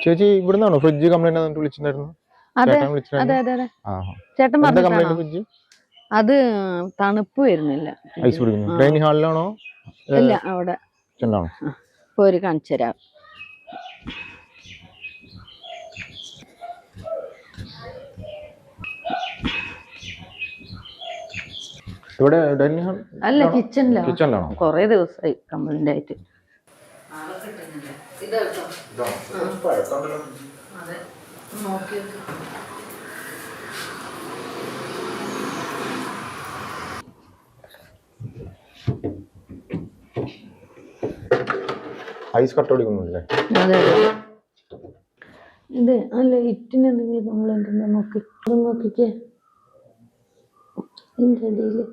ചേച്ചി ഇവിടുന്നാണോ fridge complaint ആണെന്ന് വിളിച്ചിട്ടുണ്ടായിരുന്നു? ചേട്ടൻ പറഞ്ഞു അത് തണുപ്പ് വരുന്നില്ല. ഐസ് പിടിക്കുന്നു. ഡൈനിങ് ഹാളിലാണോ? ഇല്ല, അവിടെ ഒരു കാണിച്ചു തരാം. ഇവിടെ ഡൈനിങ് ഹാൾ അല്ല, കിച്ചണിലാണോ? കൊറേ ദിവസമായി കംപ്ലൈന്റ് ആയിട്ട്. ഐസ് കട്ട പിടിക്കുന്നില്ലേ? അതെ, ഇത് അല്ല, ഇറ്റിന് എന്തെങ്കിലും കംപ്ലൈന്റ് ഉണ്ടോ നോക്കിക്കേ. ഇതിന്റെ ഇടയില്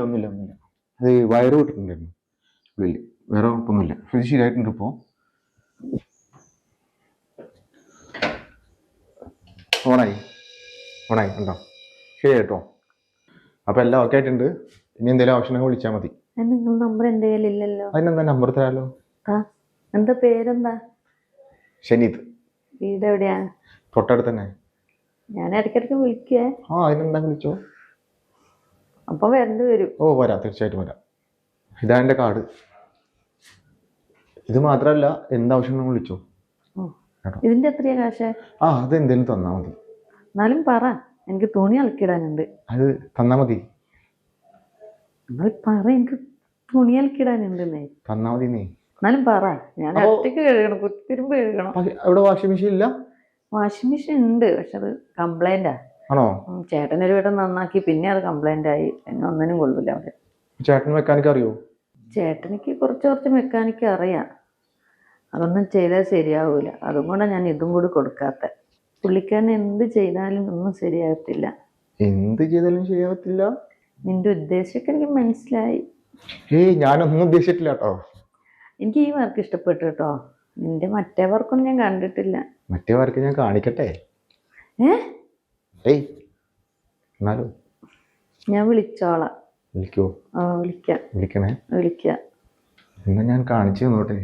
ഒന്നുമില്ല. അത് വയറ് വിട്ടിട്ടുണ്ടായിരുന്നു ഉള്ളില്, വേറെ കുഴപ്പമൊന്നുമില്ല. ഫ്രിഡ്ജ് ശരിയായിട്ടുണ്ട്. ഇപ്പോ ഓണായി ഉണ്ടോ? ശരിയായിട്ടോ. അപ്പൊ എല്ലാം ഓക്കെ ആയിട്ടുണ്ട്. ഇനി എന്തെങ്കിലും ആവശ്യങ്ങൾ വിളിച്ചാൽ മതി. നമ്പർ എന്റെ കയ്യിലില്ലല്ലോ. അതിനെന്താ, നമ്പർ തരാലോ. എന്താ പേരെന്താ? ഷനീത്. വീട് എവിടെയാ? തൊട്ടടുത്ത് തന്നെ. ഞാൻ ഇടയ്ക്കിടയ്ക്ക് വിളിക്കേ. അതിനെന്താ, വിളിച്ചോ. അപ്പൊ വരേണ്ടി വരും. വരാം, തീർച്ചയായിട്ടും വരാം. ഇതാ എന്റെ കാർഡ്. ഇത് മാത്രല്ല, എന്താവശ്യം വിളിച്ചോ. ഇതിന്റെ എത്രയാ കാശ്? അത് എന്തേലും തന്നാ മതി. എന്നാലും പറ, എനിക്ക് തുണി അലക്കിടാനുണ്ട്. അത് തന്നാ മതി. നിങ്ങൾ പറ, എനിക്ക് തുണി അലക്കിടാനുണ്ട്. തന്നാ മതി. നീ എന്നാലും പറ. ഞാൻ ഒറ്റയ്ക്ക് കഴുകണം, കുത്തിരുമ്പ് കഴുകണം. അവിടെ വാഷിംഗ് മെഷീൻ ഇല്ല? വാഷിംഗ് മെഷീൻ ഉണ്ട്, പക്ഷെ അത് കംപ്ലൈന്റാ. ആണോ? ചേട്ടൻ ഒരു വീട്ടം നന്നാക്കി, പിന്നെ അത് കംപ്ലൈന്റ് ആയി. പിന്നെ ഒന്നിനും കൊള്ളില്ല അവിടെ. ചേട്ടന് മെക്കാനിക്ക് അറിയോ? ചേട്ടനിക്ക് കുറച്ച് മെക്കാനിക്ക് അറിയാം. അതൊന്നും ചെയ്താൽ ശരിയാവൂല. അതുകൊണ്ടാണ് ഞാൻ ഇതും കൂടി കൊടുക്കാത്ത. പുള്ളിക്കാരൻ എന്ത് ചെയ്താലും ഒന്നും ശരിയാകത്തില്ല. എന്ത് ചെയ്താലും ശരിയാകത്തില്ല? നിന്റെ ഉദ്ദേശമൊക്കെ എനിക്ക് മനസ്സിലായി. ഞാനൊന്നും ഉദ്ദേശിച്ചിട്ടില്ല കേട്ടോ. എനിക്ക് ഈ വർക്ക് ഇഷ്ടപ്പെട്ടു കേട്ടോ. നിന്റെ മറ്റേ വർക്കൊന്നും ഞാൻ കണ്ടിട്ടില്ല. മറ്റേ വർക്ക് ഞാൻ കാണിക്കട്ടെ? എന്നാലും ഞാൻ വിളിച്ചോളാം. വിളിക്കോ? വിളിക്കാം. വിളിക്കണേ. വിളിക്കാം. എന്നാ ഞാൻ കാണിച്ചു തന്നോട്ടെ.